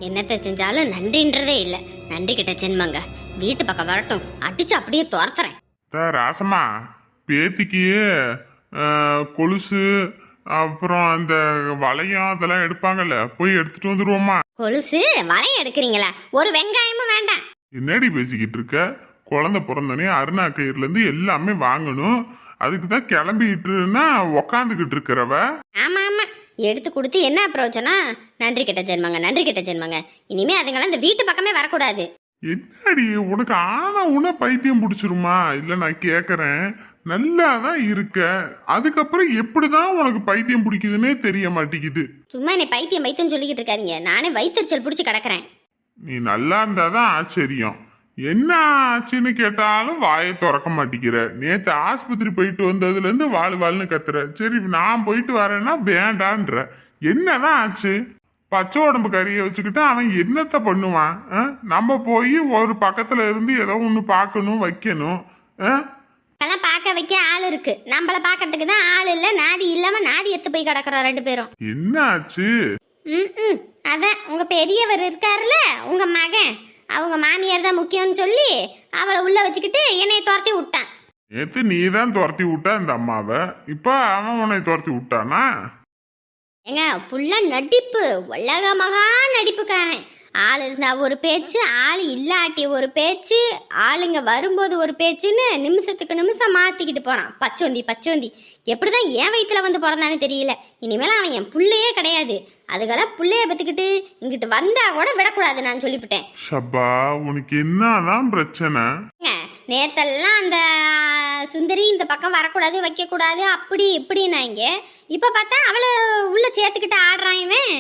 என்னத்தை செஞ்சாலும் நன்றின்றதே இல்லை. நன்றி கிட்ட ஜென்மங்க. வீட்டு பக்கம் வரட்டும், அடிச்சு அப்படியே துரத்துறேன். ராசம்மா, பேத்திக்கு கொலுசு அப்புறம் அந்த வளையம் அதெல்லாம் எடுப்பாங்கல்ல, போய் எடுத்துட்டு வந்துருவோமா? கொலுசு வளையம் எடுக்கிறீங்களா? ஒரு வெங்காயமும் வேண்டாம். என்னடி பேசிக்கிட்டு இருக்க? குழந்தை பிறந்தோடனே அருணா கயிறுல இருந்து எல்லாமே வாங்கணும். அதுக்கு தான் கிளம்பிட்டுன்னா உக்காந்துக்கிட்டு இருக்கிறவ. ஆமா ஆமா, எடுத்து கொடுத்து என்ன பிரயோஜனம்? நன்றி கிட்ட ஜென்மங்க, நன்றி கிட்ட ஜென்மங்க. இனிமே அதுங்களாம் இந்த வீட்டு பக்கமே வரக்கூடாது. என்னடி உனக்கு ஆனா உன பைத்தியம் பிடிச்சிருமா? இல்ல நான் கேக்குறேன், நல்லா தான் இருக்க, அதுக்கப்புறம் எப்படிதான் உனக்கு பைத்தியம் பிடிக்குதுன்னே தெரிய மாட்டேங்குது. சும்மா என்னை பைத்தியம் பைத்தியம் சொல்லிக்கிட்டு இருக்காதீங்க. நானே வயிற்றுச்சல் பிடிச்சி கிடக்குறேன். நீ நல்லா இருந்தாதான் ஆச்சரியம். என்ன ஆச்சுன்னு கேட்டாலும் வாயை திறக்க மாட்டேங்கிற. நேத்து ஆஸ்பத்திரி போயிட்டு வந்ததுல இருந்து வாழ்னு கத்துற. சரி நான் போயிட்டு வரேன்னா வேண்டான்ற. என்னதான் ஆச்சு? பச்சை உடம்பு கறியை வச்சுக்கிட்டு அவன் என்னத்த பண்ணுவான்? நம்ம போய் ஒரு பக்கத்துல இருந்து ஏதோ ஒண்ணு பார்க்கணும் வைக்கணும். அதெல்லாம் பார்க்க வைக்க ஆள் இருக்கு, நம்மள பாக்கிறதுக்கு தான் ஆள் இல்ல. நாதி இல்லாம நாதி எத்து போய் கிடக்குறோம் ரெண்டு பேரும். என்ன ஆச்சு? அதான் உங்க பெரியவர் இருக்காருல்ல, உங்க மகன், அவங்க மாமியார் தான் முக்கியம்னு சொல்லி அவளை உள்ள வச்சுக்கிட்டு என்னைய துரத்தி விட்டான். நேத்து நீ தான் துரத்தி விட்டா அந்த அம்மாவை, இப்ப அவன் உன்னை துரத்தி விட்டானா? ஏங்க புள்ள நடிப்பு, உலக மகா நடிப்புக்காரன். ஆள் இருந்தா ஒரு பேச்சு, ஆள் இல்லாட்டி ஒரு பேச்சு, ஆளுங்க வரும்போது ஒரு பேச்சுன்னு நிமிஷத்துக்கு நிமிஷம் மாத்திக்கிட்டு போறான். பச்சோந்தி பச்சோந்தி. எப்படிதான் என் வயிற்றுல வந்து பிறந்தானு தெரியல. இனிமேல் அவன் என் புள்ளையே கிடையாது. அதுக்கெல்லாம் புள்ளைய பத்துக்கிட்டு இங்கிட்டு வந்தா கூட விடக்கூடாது நான் சொல்லிவிட்டேன். சப்பா, உனக்கு என்னதான் பிரச்சனை? நேத்தெல்லாம் அந்த சுந்தரி இந்த பக்கம் வரக்கூடாது வைக்கக்கூடாது அப்படி இப்படின்னாங்க. இப்போ பார்த்தா அவளை உள்ள சேர்த்துக்கிட்டு ஆடுறான் இவன்.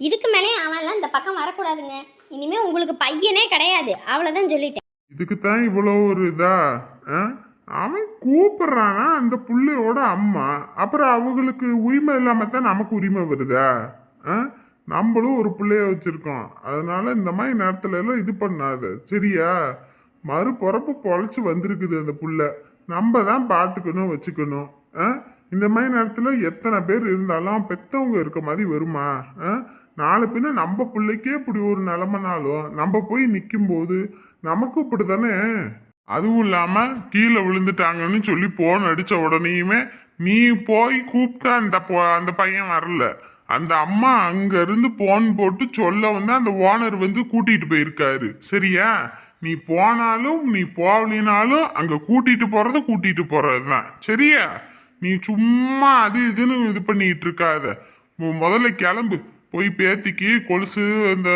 இதுக்கு மேலே அவன்லாம் இந்த பக்கம் வரக்கூடாதுங்க. இனிமே உங்களுக்கு பையனே கிடையாது, அவ்வளோதான் சொல்லிட்டேன். இதுக்கு தான் இவ்வளோ ஒரு இதா? அவன் கூப்பிடுறானா அந்த புள்ளையோட அம்மா, அப்புறம் அவங்களுக்கு உரிமை இல்லாம தான் நமக்கு உரிமை வருதா? நம்மளும் ஒரு பிள்ளைய வச்சிருக்கோம், அதனால இந்த மாதிரி நேரத்துல எல்லாம் இது பண்ணாத, சரியா? மறுபொறப்பு பொழைச்சு வந்திருக்குது அந்த புள்ள, நம்ம தான் பார்த்துக்கணும் வச்சுக்கணும். இந்த மாதிரி நேரத்துல எத்தனை பேர் இருந்தாலும் பெத்தவங்க இருக்க மாதிரி வருமா? நாலு பின்ன நம்ம பிள்ளைக்கே இப்படி ஒரு நிலைமைனாலும் நம்ம போய் நிற்கும் போது நமக்கும் இப்படி தானே. அதுவும் இல்லாம கீழே விழுந்துட்டாங்கன்னு சொல்லி போன் அடிச்ச உடனேயுமே நீ போய் கூப்பிட்டா அந்த பையன் வரல. அந்த அம்மா அங்க இருந்து போன் போட்டு சொல்ல வந்து அந்த ஓனர் வந்து கூட்டிட்டு போயிருக்காரு, சரியா? நீ போனாலும் நீ போகலினாலும் அங்க கூட்டிட்டு போறதுதான், சரியா? நீ சும்மா அது இதுன்னு இது பண்ணிட்டு இருக்காத. முதல்ல கிளம்பு, போய் பேத்திக்கு கொலுசு இந்த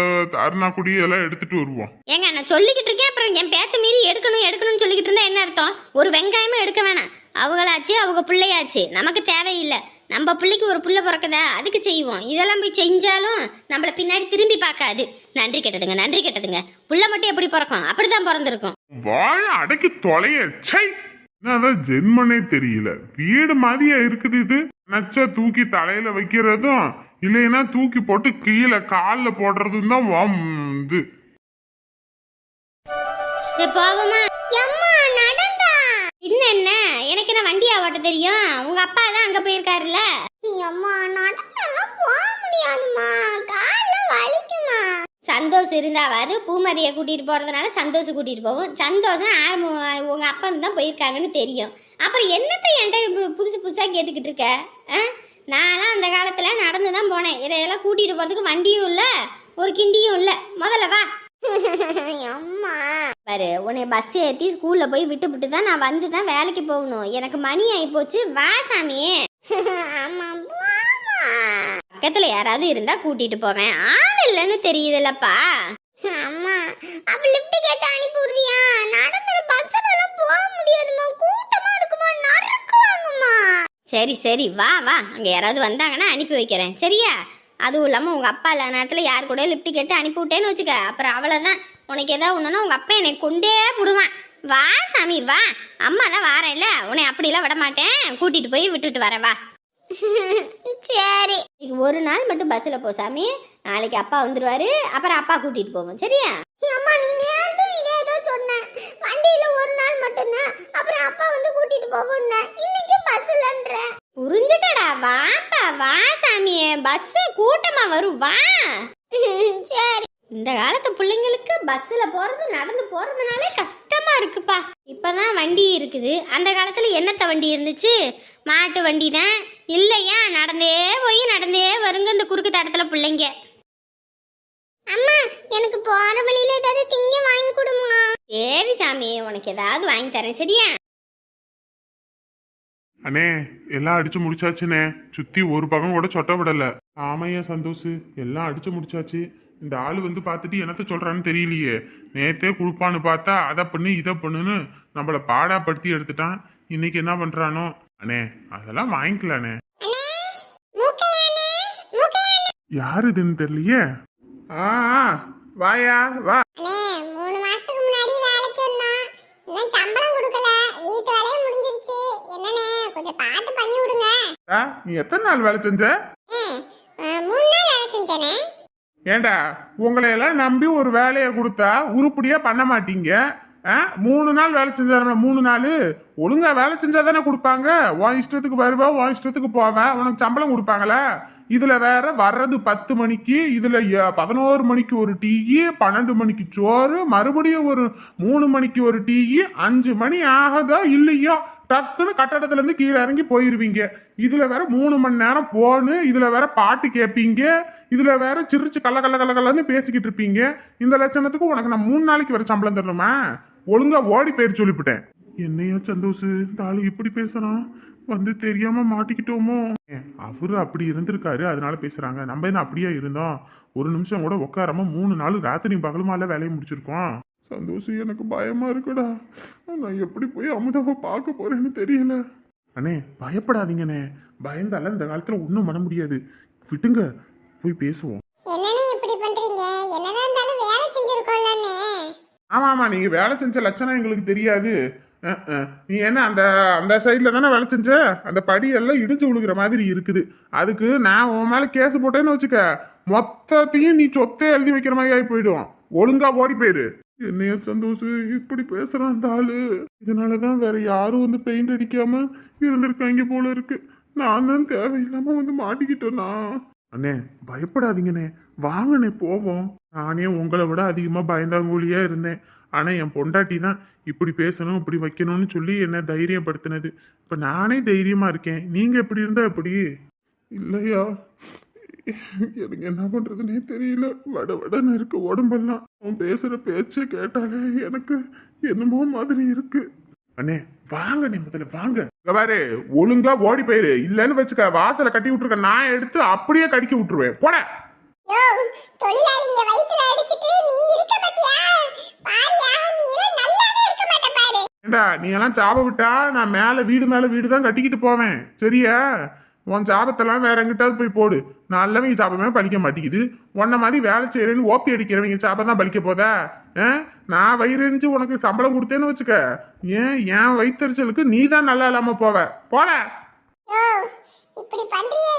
அருணாக்குடி எல்லாம் எடுத்துட்டு வருவோம். ஏங்க நான் சொல்லிக்கிட்டு இருக்கேன், அப்புறம் என் பேச்ச மீறி எடுக்கணும்னு சொல்லிக்கிட்டு இருந்தா என்ன அர்த்தம்? ஒரு வெங்காயமும் எடுக்க வேணாம். அவங்களாச்சு அவங்க பிள்ளையாச்சு, நமக்கு தேவையில்லை. நம்ம பிள்ளைக்கு ஒரு புள்ள பிறக்குதா, அதுக்கு செய்வோம். இதெல்லாம் போய் செஞ்சாலும் நம்மள பின்னாடி திரும்பி பார்க்காது. நன்றி கெட்டதுங்க, நன்றி கெட்டதுங்க. புள்ள மட்டும் எப்படி பிறக்கும்? அப்படிதான் பிறந்திருக்கும். வாழ அடக்கி தொலைய. என்னதான் ஜென்மனே தெரியல, வீடு மாதிரியா இருக்குது இது. நச்சா தூக்கி தலையில வைக்கிறதும் இல்லைன்னா தூக்கி போட்டு கீழே காலில் போடுறதும் தான் வந்து. என்ன எனக்கு என்ன வண்டியா ஓட்ட தெரியும்? உங்க அப்பா தான் அங்க போயிருக்காருல்ல. சந்தோஷம் இருந்தாவது பூமரியை கூட்டிட்டு போறதுனால சந்தோஷம் கூட்டிட்டு போவோம். சந்தோஷம் உங்க அப்பா தான் போயிருக்காங்கன்னு தெரியும். அப்புறம் என்னத்தை என்கிட்ட புதுசு புதுசா கேட்டுக்கிட்டு இருக்க? நான்லாம் அந்த காலத்துல நடந்து தான் போனேன். இதையெல்லாம் கூட்டிட்டு போறதுக்கு வண்டியும் இல்ல, ஒரு கிண்டியும் இல்ல. முதல்ல வா. அம்மா பாரு, உன்னை பஸ் ஏற்றி ஸ்கூல்ல போய் விட்டு தான் நான் வந்து தான் வேலைக்கு போகணும். எனக்கு மணி ஆகி போச்சு. வா சாமி. பக்கத்துல யாராவது இருந்தா கூட்டிட்டு போவேன், ஆள் இல்லைன்னு தெரியுதுல்லப்பா. அம்மா அப்ப லிஃப்ட் கேட்டு அனுப்பி விடுறியா? நடந்துற பஸ்ல எல்லாம் போக முடியாதுமா, கூட்டமா இருக்குமா, நறுக்குவாங்கம்மா. சரி சரி வா வா, அங்க யாராவது வந்தாங்கன்னா அனுப்பி வைக்கிறேன், சரியா? அதுவும் இல்லாமல் உங்கள் அப்பா இல்லாத நேரத்தில் யார் கூட லிஃப்ட் கேட்டு அனுப்பி விட்டேன்னு வச்சுக்க, அப்புறம் அவ்வளோதான். உனக்கு எதாவது ஒன்றுனா உங்கள் அப்பா என்னை கொண்டே விடுவான். வா சாமி வா, அம்மா தான் வாரேன் இல்லை, உன்னை அப்படிலாம் விட மாட்டேன், கூட்டிகிட்டு போய் விட்டுட்டு வரேன் வா. சரி, ஒரு நாள் மட்டும் பஸ்ஸில் போ சாமி, நாளைக்கு அப்பா வந்துடுவாரு, அப்புறம் அப்பா கூட்டிகிட்டு போவோம், சரியா? அம்மா நீ நேரத்தும் இதே ஏதோ சொன்னேன், வண்டியில் ஒரு நாள் மட்டும்தான், அப்புறம் அப்பா வந்து கூட்டிகிட்டு போவோம், இன்னைக்கு பஸ்ஸில்ன்ற. புரிஞ்சுக்கடா, வாப்பா வா சாமியே, பஸ் கூட்டமா வரும் வா. சரி. இந்த காலத்து பிள்ளைங்களுக்கு பஸ்ல போறது நடந்து போறதுனாலே கஷ்டமா இருக்குப்பா. இப்பதான் வண்டி இருக்குது, அந்த காலத்துல என்னத்த வண்டி இருந்துச்சு? மாட்டு வண்டி தான் இல்லையா? நடந்தே போய் நடந்தே வருங்க இந்த குறுக்கு தடத்துல பிள்ளைங்க. அம்மா எனக்கு போற வழியில ஏதாவது திங்க வாங்கி கொடுமா. சரி சாமி, உனக்கு ஏதாவது வாங்கி தரேன் சரியா? அண்ணே எல்லாம் அடிச்சு முடிச்சாச்சுண்ணே. சுத்தி ஒரு பக்கம் கூட சொட்ட விடல. ஆமையா சந்தோஷ், எல்லாம் அடிச்சு முடிச்சாச்சு. இந்த ஆளு வந்து பார்த்துட்டு என்னத்த சொல்றான்னு தெரியலையே. நேத்தே குடுப்பான்னு பார்த்தா அதை பண்ணு இதை பண்ணுன்னு நம்மள பாடாப்படுத்தி எடுத்துட்டான். இன்னைக்கு என்ன பண்றானோ அண்ணே. அதெல்லாம் வாங்கிக்கலாண்ணே. யாரு இதுன்னு தெரியலையே. ஆ வாயா வா. அண்ணே 3 மாசத்துக்கு முன்னாடி வேலைக்கு வந்தோம், இன்னும் சம்பளம் கொடுக்கல, வீட்டு வேலையே முடிஞ்சிருச்சு. என்னண்ணே கொஞ்சம் பார்த்து பண்ணி விடுங்க. நீ எத்தனை நாள் வேலை செஞ்ச? 3 நாள் வேலை செஞ்சேனே. ஏண்டா உங்களை எல்லாம் நம்பி ஒரு வேலையை கொடுத்தா உருப்படியா பண்ண மாட்டீங்க. 3 நாள் வேலை செஞ்சா 3 நாள் ஒழுங்கா வேலை செஞ்சா தானே கொடுப்பாங்க. உன் இஷ்டத்துக்கு வருவ, உன் இஷ்டத்துக்கு போவ, உனக்கு சம்பளம் கொடுப்பாங்களா? இதுல வேற வர்றது 10 மணிக்கு, இதுல 11 மணிக்கு ஒரு டீ, 12 மணிக்கு சோறு, மறுபடியும் ஒரு 3 மணிக்கு ஒரு டீ, 5 மணி ஆகதோ இல்லையோ டக்குன்னு கட்டடத்துல இருந்து கீழே இறங்கி போயிருவீங்க. இதுல வேற 3 மணி நேரம் போன்னு, இதுல வேற பாட்டு கேட்பீங்க, இதுல வேற சிரிச்சு கல்ல கல்ல கல்ல கல்லன்னு பேசிக்கிட்டு இருப்பீங்க. இந்த லட்சணத்துக்கு உனக்கு நான் 3 நாளைக்கு வர சம்பளம் தரணுமா? ஒழுங்கா ஓடி போயிரு சொல்லிவிட்டேன். என்னையா சந்தோஷ் இந்த ஆளு இப்படி பேசுறான்? வந்து தெரியாம மாட்டிக்கிட்டோமோ? அவரு அப்படி இருந்திருக்காரு அதனால பேசுறாங்க. நம்ம என்ன அப்படியே இருந்தோம்? ஒரு நிமிஷம் கூட உட்காராம 3 நாள் ராத்திரி பகலுமால வேலையை முடிச்சிருக்கோம். சந்தோஷ் எனக்கு பயமா இருக்குடா. நான் எப்படி போய் அமுதாவை பார்க்க போறேன்னு தெரியல. அண்ணே பயப்படாதீங்கண்ணே. பயந்தால இந்த காலத்துல ஒன்றும் பண்ண முடியாது. விட்டுங்க, போய் பேசுவோம். என்னண்ணே இப்படி பண்றீங்க? என்னதான் இருந்தாலும் வேலை செஞ்சிருக்கோம்லண்ணே. ஆமா நீங்க வேலை செஞ்ச லட்சணம் எங்களுக்கு தெரியாது. நீ என்ன அந்த அந்த சைட்ல தானே வேலை செஞ்ச? அந்த படி எல்லாம் இடிஞ்சு விழுகிற மாதிரி இருக்குது. அதுக்கு நான் உன் மேல கேஸ் போட்டேன்னு வச்சுக்க, மொத்தத்தையும் நீ சொத்தை எழுதி வைக்கிற மாதிரி ஆகி போயிடும். ஒழுங்கா ஓடி போயிரு. என்னைய சந்தோஷ் இப்படி பேசுறான் அந்த ஆளு. இதனாலதான் வேற யாரும் வந்து பெயிண்ட் அடிக்காம இருந்திருக்காங்க போல இருக்கு. நான் தான் தேவையில்லாம வந்து மாட்டிக்கிட்டேனா? அண்ணே பயப்படாதீங்கண்ணே, வாங்கண்ணே போவோம். நானே உங்களை விட அதிகமா பயந்தாங்கூலியா இருந்தேன். ஆனா என் பொண்டாட்டி தான் இப்படி பேசணும் இப்படி வைக்கணும்னு சொல்லி என்ன தைரியப்படுத்தினது. இப்ப நானே தைரியமா இருக்கேன். நீங்க எப்படி இருந்தா எப்படி? இல்லையா, எனக்கு என்ன பண்றதுன்னே தெரியல. வட வடன்னு இருக்கு உடம்பெல்லாம். அவன் பேசுற பேச்சை கேட்டாலே எனக்கு என்னமோ மாதிரி இருக்கு. அண்ணே வாங்கண்ணே, முதல்ல வாங்க. பாரு ஒழுங்கா ஓடி போயிரு. இல்லன்னு வச்சுக்க, வாசலை கட்டி விட்டுருக்க நான் எடுத்து அப்படியே கடிக்க விட்டுருவேன். போட. தொழிலாளிங்க வயித்துல அடிச்சிட்டு நீ இருக்க பத்தியா? பாரியா, நீ நல்லாவே இருக்க மாட்ட பாரு. ஏண்டா நீ எல்லாம் சாப விட்டா நான் மேல வீடு தான் கட்டிக்கிட்டு போவேன் சரியா? உன் சாபத்தெல்லாம் வேற எங்கிட்டாவது போய் போடு. நல்லவங்க சாபமே பழிக்க மாட்டேங்குது. உன்ன மாதிரி வேலை செய்யறேன்னு ஓப்பி அடிக்கிறவங்க சாபம் தான் பழிக்க போதா? நான் வயிறு எரிஞ்சு உனக்கு சம்பளம் கொடுத்தேன்னு வச்சுக்க, என் வயிற்றுச்சலுக்கு நீ தான் நல்லா இல்லாம போவ. போல. இப்படி பண்றியா?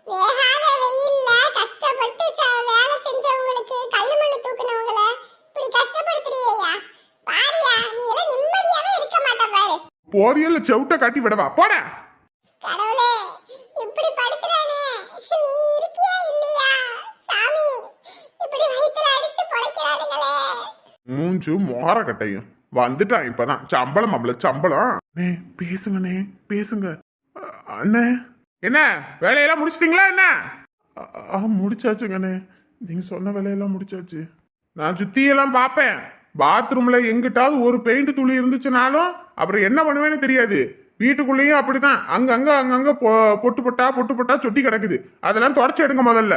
வேகாத வெயில்ல கஷ்டப்பட்டு வேலை செஞ்சவங்களுக்கு, கல்லு மண்ணு தூக்குனவங்கள இப்படி கஷ்டப்படுத்துறியா? பாரியா, நீ எல்லாம் நிம்மதியாவே இருக்க மாட்ட பாரு. போரியல்ல செவுட்ட காட்டி விடவா? போட. கடவுளே இப்படி படுத்துறானே, நீ இருக்கியா இல்லையா? சாமி இப்படி வயித்துல அடிச்சு பொளைக்கிறானுங்களே. மூஞ்சு மோர கட்டையும் வந்துட்டான். இப்பதான் சம்பளம் சம்பளம். பேசுங்கண்ணே பேசுங்க. அண்ணே என்ன வேலையெல்லாம் முடிச்சிட்டீங்களா? என்ன முடிச்சாச்சுங்கண்ணே. நீங்க சொன்ன வேலையெல்லாம் முடிச்சாச்சு. நான் சுத்தியெல்லாம் பார்ப்பேன். பாத்ரூம்ல எங்கிட்டாவது ஒரு பெயிண்ட் துளி இருந்துச்சுனாலும் அப்புறம் என்ன பண்ணுவேன்னு தெரியாது. வீட்டுக்குள்ளேயும் அப்படிதான், அங்கங்க பொட்டு பொட்டா சொட்டி கிடக்குது. அதெல்லாம் தொடச்சி எடுங்க முதல்ல.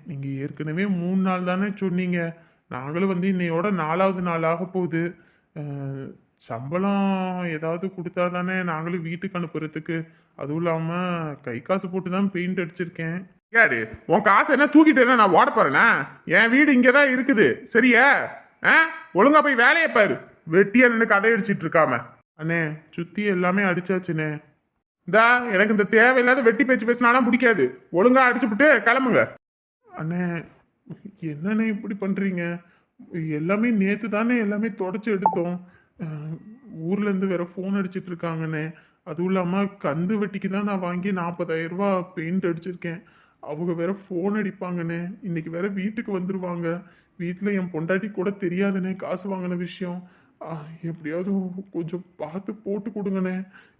நீங்க ஏற்கனவே 3 நாள் தானே சொன்னீங்க. நாங்களும் வந்து இன்னையோட 4வது நாள் ஆக போகுது. சம்பளம் ஏதாவது கொடுத்தா தானே நாங்களும் வீட்டுக்கு அனுப்புறதுக்கு. அதுவும் இல்லாம கை காசு போட்டு தான் பெயிண்ட் அடிச்சிருக்கேன். யாரு உன் காசு என்ன தூக்கிட்டு நான் ஓட போறேனா? என் வீடு இங்கதான் இருக்குது சரியா? ஒழுங்கா போய் வேலையை பாரு. வெட்டியா நின்று கதை அடிச்சிட்டு இருக்காம. அண்ணே சுத்தி எல்லாமே அடிச்சாச்சுண்ணே. இந்தா எனக்கு இந்த தேவையில்லாத வெட்டி பேச்சு பேசினாலும் பிடிக்காது. ஒழுங்கா அடிச்சுப்புட்டு கிளம்புங்க. அண்ணே என்னண்ணே இப்படி பண்றீங்க? எல்லாமே நேத்து தானே எல்லாமே தொடச்சி எடுத்தோம். ஊர்ல இருந்து வேற ஃபோன் அடிச்சிட்டு இருக்காங்கண்ணே. அதுவும் இல்லாம கந்து வெட்டிக்கு தான் நான் வாங்கி 40,000 ரூபாய் பெயிண்ட் அடிச்சிருக்கேன். அவங்க வேற ஃபோன் அடிப்பாங்கண்ணே. இன்னைக்கு வேற வீட்டுக்கு வந்துருவாங்க. வீட்டில் என் பொண்டாட்டி கூட தெரியாதுண்ணே காசு வாங்கின விஷயம். எப்படியாவது கொஞ்சம் பார்த்து போட்டு கொடுங்கண்ணே.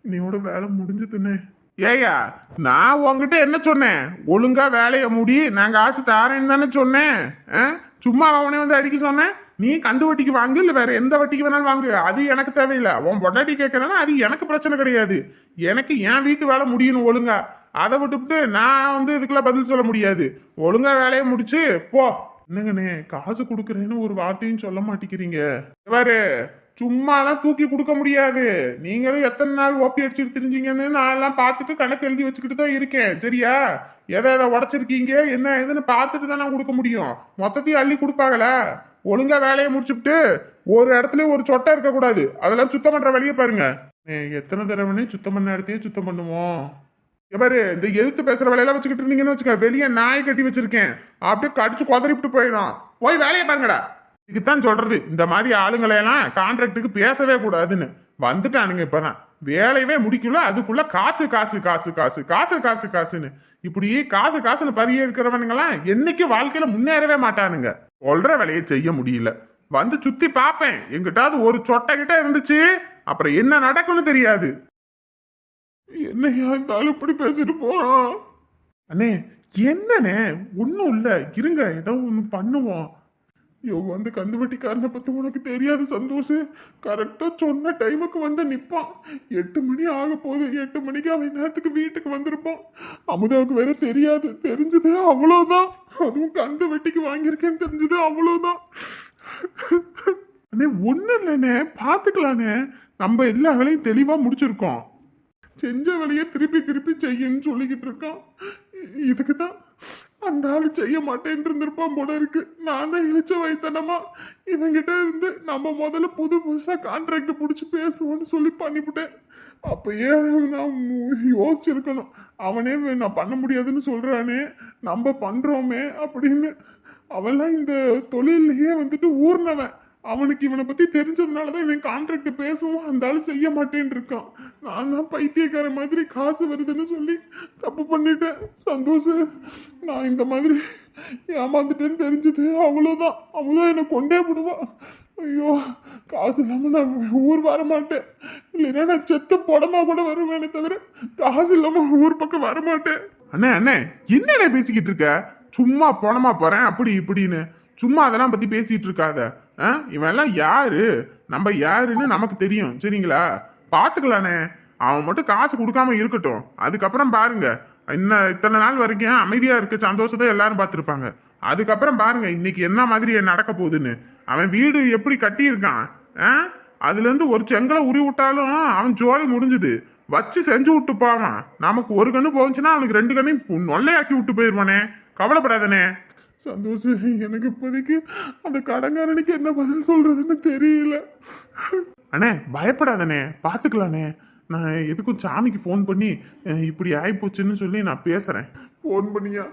இன்னையோட வேலை முடிஞ்சதுண்ணே. ஏய்யா, நான் உங்ககிட்ட என்ன சொன்னேன்? ஒழுங்கா வேலையை முடி, நான் காசு தாரேன்னு தானே சொன்னேன். சும்மா அவனே வந்து அடிக்க சொன்னேன். நீ கந்து வட்டிக்கு வாங்கு, இல்லை வேற எந்த வட்டிக்கு வேணாலும் வாங்கு, அது எனக்கு தேவையில்லை. உன் பொண்டாட்டி கேட்கறேன்னா அது எனக்கு பிரச்சனை கிடையாது. எனக்கு என் வீட்டு வேலை முடியணும் ஒழுங்கா. அதை விட்டுவிட்டு நான் வந்து இதுக்கெல்லாம் பதில் சொல்ல முடியாது. ஒழுங்கா வேலையை முடிச்சு போ. என்னங்கண்ணே, காசு கொடுக்குறேன்னு ஒரு வார்த்தையும் சொல்ல மாட்டேங்கிறீங்க. பாரு, சும்மாலாம் தூக்கி கொடுக்க முடியாது. நீங்களும் எத்தனை நாள் ஓப்பி அடிச்சுட்டு தெரிஞ்சீங்கன்னு நான் எல்லாம் பார்த்துட்டு கணக்கு எழுதி வச்சுக்கிட்டு தான் இருக்கேன். சரியா? எதை உடச்சிருக்கீங்க என்ன ஏதுன்னு பார்த்துட்டு தான் நான் கொடுக்க முடியும். மொத்தத்தையும் அள்ளி கொடுப்பாங்களா? ஒழுங்கா வேலையை முடிச்சுட்டு ஒரு இடத்துலயும் ஒரு சொட்டை இருக்கக்கூடாது. அதெல்லாம் சுத்தம் பண்ற வழியை பாருங்க. எத்தனை தடவைனே சுத்தம் பண்ண இடத்தையே சுத்தம் பண்ணுவோம். எவரு இந்த எதிர்த்து பேசுற வேலையெல்லாம் வச்சுக்கிட்டு இருந்தீங்கன்னு வச்சுக்க, வெளியே நாய் கட்டி வச்சிருக்கேன். அப்படியே கடிச்சு கொதறிவிட்டு போயிடும். போய் வேலையை பாருங்கடா. இதுக்குத்தான் சொல்றது, இந்த மாதிரி ஆளுங்களையெல்லாம் கான்ட்ராக்டுக்கு பேசவே கூடாதுன்னு. வந்துட்டானுங்க இப்பதான். வேலையவே முடிக்கல, அதுக்குள்ள காசு காசு காசு காசு காசு காசு காசுன்னு இப்படி காசு காசுன்னு பறிய இருக்கிறவனுங்கெல்லாம் என்னைக்கு வாழ்க்கையில முன்னேறவே மாட்டானுங்க. சொல்ற வேலையை செய்ய முடியல. வந்து சுத்தி பார்ப்பேன், எங்கிட்டாவது ஒரு சொட்டை கிட்ட இருந்துச்சு அப்புறம் என்ன நடக்கும்னு தெரியாது. என்னையா இருந்தாலும் இப்படி பேசிட்டு போறோம். அண்ணே, என்னண்ணே? ஒன்றும் இல்லை, இருங்க, ஏதோ ஒன்று பண்ணுவோம். வந்து கந்து வட்டிக்காரனை பற்றி உனக்கு தெரியாது சந்தோஷ். கரெக்டாக சொன்ன டைமுக்கு வந்து நிற்பான். 8 மணி ஆக போகுது. 8 மணிக்கு அவன் நேரத்துக்கு வீட்டுக்கு வந்திருப்பான். அமுதாவுக்கு வேற தெரியாது. தெரிஞ்சது அவ்வளோதான். அதுவும் கந்து வட்டிக்கு வாங்கியிருக்கேன்னு தெரிஞ்சது அவ்வளோதான். அண்ணே, ஒன்றும் இல்லைண்ணே, பார்த்துக்கலாண்ணே. நம்ம எல்லா வேலையும் தெளிவாக முடிச்சிருக்கோம். செஞ்ச வேலையை திருப்பி திருப்பி செய்யன்னு சொல்லிக்கிட்டு இருக்கான். இதுக்கு தான் அந்த ஆள் செய்ய மாட்டேன்னு இருந்திருப்பான் போல இருக்கு. நான் தான் இழிச்ச வைத்தனமா இவங்கிட்ட இருந்து நம்ம முதல்ல புதுசா கான்ட்ராக்ட் பிடிச்சி பேசுவோன்னு சொல்லி பண்ணிவிட்டேன். அப்பயே நான் யோசிச்சிருக்கணும். அவனே நான் பண்ண முடியாதுன்னு சொல்றானே, நம்ம பண்றோமே அப்படின்னு. அவன்லாம் இந்த தொழிலையே வந்துட்டு ஊர்னவன். அவனுக்கு இவனை பத்தி தெரிஞ்சதுனாலதான் இவன் கான்ட்ராக்ட் பேசுவோம் அந்த ஆள் செய்ய மாட்டேன்னு இருக்கான். நான் தான் பைத்தியக்கார மாதிரி காசு வருதுன்னு சொல்லி தப்பு பண்ணிட்டேன் சந்தோஷ். நான் இந்த மாதிரி ஏமாந்துட்டேன்னு தெரிஞ்சது அவ்வளோதான். அவதான் என்னை கொண்டே விடுவான். ஐயோ, காசு இல்லாமல் நான் ஊர் வர மாட்டேன். இல்லைன்னா நான் செத்து புடமா கூட வருவேனே தவிர காசு இல்லாமல் ஊர் பக்கம் வரமாட்டேன். அண்ணே அண்ணே, என்னண்ணே பேசிக்கிட்டு இருக்க? சும்மா பணமா போறேன் அப்படி இப்படின்னு சும்மா அதெல்லாம் பத்தி பேசிட்டு இருக்காத. இவன் எல்லாம் யாரு, நம்ம யாருன்னு நமக்கு தெரியும். சரிங்களா? பாத்துக்கலானே. அவன் மட்டும் காசு கொடுக்காம இருக்கட்டும். அதுக்கப்புறம் பாருங்க, இன்னும் இத்தனை நாள் வரைக்கும் அமைதியா இருக்க சந்தோஷத்தை எல்லாரும் பார்த்துருப்பாங்க. அதுக்கப்புறம் பாருங்க இன்னைக்கு என்ன மாதிரி நடக்க போகுதுன்னு. அவன் வீடு எப்படி கட்டியிருக்கான். அதுல இருந்து ஒரு செங்கலை உரி விட்டாலும் அவன் ஜோலி முடிஞ்சுது. வச்சு செஞ்சு விட்டு போவான். நமக்கு ஒரு கண்ணு போச்சுன்னா அவனுக்கு 2 கண்ணையும் நொல்லையாக்கி விட்டு போயிடுவானே. கவலைப்படாதனே சந்தோஷ். எனக்கு இப்போதைக்கு அந்த கடங்காரனுக்கு என்ன பதில் சொல்றதுன்னு தெரியல. அண்ணே, பயப்படாதண்ணே, பார்த்துக்கலாண்ணே. நான் எதுக்கும் சாமிக்கு ஃபோன் பண்ணி இப்படி ஆயிப்போச்சுன்னு சொல்லி நான் பேசுறேன். ஃபோன் பண்ணியா?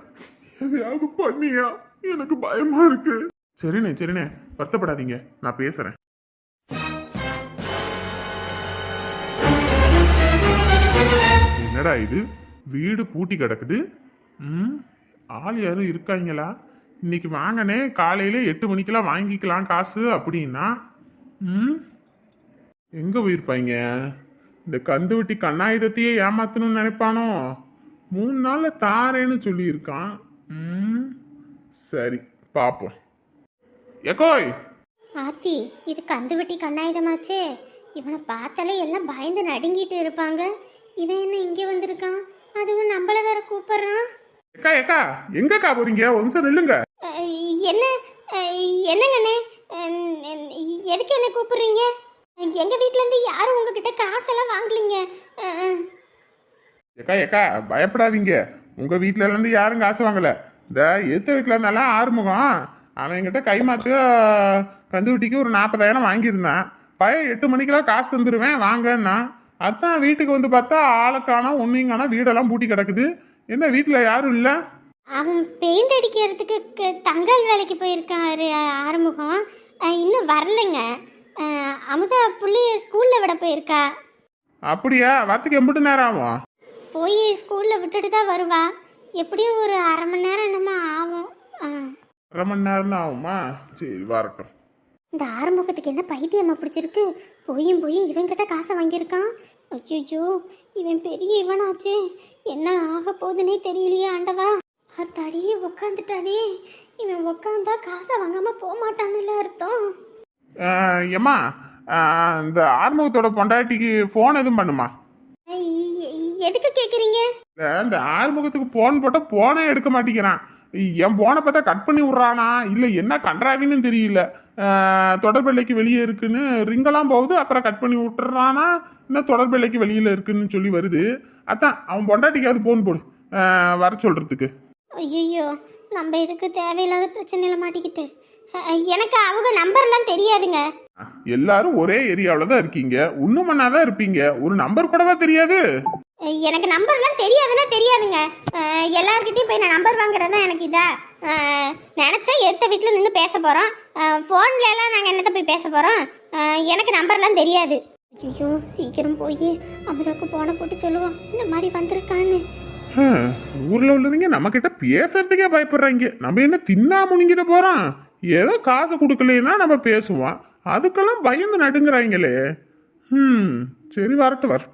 எதையாவது பண்ணியா? எனக்கு பயமா இருக்கு. சரிண்ணே சரிண்ணே, வருத்தப்படாதீங்க, நான் பேசுறேன். என்னடா இது, வீடு பூட்டி கிடக்குது. ஆள் யாரும் இருக்காங்களா? இன்னைக்கு வாங்கினே காலையில 8 மணிக்கெல்லாம் வாங்கிக்கலாம் காசு அப்படின்னா எங்க போயிருப்பாங்க? இந்த கந்து வட்டி கண்ணாயுதத்தையே ஏமாத்தணும்னு நினைப்பானோ? 3 நாள்ல தாரேன்னு சொல்லியிருக்கான். சரி பாப்போம். எக்கோய் ஆத்தி, இது கந்து வட்டி கண்ணாயுதமாச்சே. இவனை பார்த்தாலே எல்லாம் பயந்து நடுங்கிட்டு இருப்பாங்க. இவன் என்ன இங்கே வந்திருக்கான்? அதுவும் நம்மள வேற கூப்பிடுறான். எக்கா எக்கா, எங்கக்கா போறீங்க? ஒரு நிமிஷம் நில்லுங்க. என்ன என்னங்கண்ணே, எதுக்கு என்ன கூப்பிடுறீங்க? எங்க வீட்ல இருந்து யாரும் உங்ககிட்ட காசெல்லாம் வாங்கலீங்க. எக்கா எக்கா, பயப்படாதீங்க. உங்க வீட்டுல இருந்து யாரும் காசு வாங்கல. இந்த எத்த வீட்டுல இருந்தாலும் ஆறுமுகம் அவன் என்கிட்ட கைமாத்து கந்து வட்டிக்கு ஒரு 40,000 வாங்கியிருந்தான். பையன் 8 மணிக்கெல்லாம் காசு தந்துடுவேன் வாங்கன்னா. அதான் வீட்டுக்கு வந்து பார்த்தா ஆளுக்கானா ஒன்றையும் காணா, வீடெல்லாம் பூட்டி கிடக்குது. என்ன வீட்டில் யாரும் இல்லை? அவன் பெயிண்ட் அடிக்கிறதுக்கு தங்கல் வேலைக்கு போயிருக்காரு ஆறுமுகம். இன்னும் வரலைங்க. அமுதா புள்ளிய ஸ்கூலில் விட போயிருக்கா. அப்படியா? வரத்துக்கு எம்பிட்டு நேரம் ஆகும்? போய் ஸ்கூலில் விட்டுட்டு தான் வருவா. எப்படியும் ஒரு அரை மணி நேரம் என்னமோ ஆகும். அரை மணி நேரம் தான் ஆகுமா? சரி வரட்டும். இந்த ஆறுமுகத்துக்கு என்ன பைத்தியமா பிடிச்சிருக்கு? போய் இவன்கிட்ட காசை வாங்கியிருக்கான். ஐயோ, இவன் பெரிய இவனாச்சே, என்ன ஆக போகுதுன்னே தெரியலையே ஆண்டவா. அத்தாடியே உக்காந்துட்டானே, இவன் உக்காந்தா காசை வாங்காம போக மாட்டான்னுல அர்த்தம். ஏம்மா, இந்த ஆறுமுகத்தோட பொண்டாட்டிக்கு ஃபோன் எதுவும் பண்ணுமா? எதுக்கு கேக்குறீங்க? இந்த ஆறுமுகத்துக்கு ஃபோன் போட்டால் ஃபோனே எடுக்க மாட்டேங்கிறான். என் ஃபோனை பார்த்தா கட் பண்ணி விட்றானா இல்லை என்ன கன்றாவின்னு தெரியல. தொடர்பெல்லைக்கு வெளியே இருக்குன்னு ரிங்கெல்லாம் போகுது, அப்புறம் கட் பண்ணி விட்டுறானா, இன்னும் தொடர்பெல்லைக்கு வெளியில் இருக்குன்னு சொல்லி வருது. அதான் அவன் பொண்டாட்டிக்காவது ஃபோன் போடு வர சொல்கிறதுக்கு. ஐயோ, நம்ம இதுக்கு தேவையில்லாத பிரச்சனையில மாட்டிக்கிட்டு. எனக்கு அவங்க நம்பர்லாம் தெரியாதுங்க. எல்லாரும் ஒரே ஏரியாவில் தான் இருக்கீங்க, ஒன்றும் பண்ணாதான் இருப்பீங்க, ஒரு நம்பர் கூடவா தெரியாது? எனக்கு நம்பர்லாம் தெரியாதுன்னா தெரியாதுங்க. எல்லார்கிட்டையும் போய் நான் நம்பர் வாங்குறது தான் எனக்கு இதா. நினச்சா எத்த வீட்டில் நின்று பேச போகிறோம், ஃபோன்லலாம் நாங்கள் என்னத்தை போய் பேச போகிறோம். எனக்கு நம்பர்லாம் தெரியாது. ஐயோ, சீக்கிரம் போய் அமுதாக்கு போன போட்டு சொல்லுவோம் இந்த மாதிரி வந்திருக்கான்னு. ஊரில் உள்ளவங்க நம்ம கிட்ட பேசுறதுக்கே பயப்படுறாங்க. நம்ம என்ன தின்னா முனிங்கிட்ட போகிறோம்? ஏதோ காசு கொடுக்கலன்னா நம்ம பேசுவோம், அதுக்கெல்லாம் பயந்து நடுங்குறாங்களே. சரி வரட்டும்.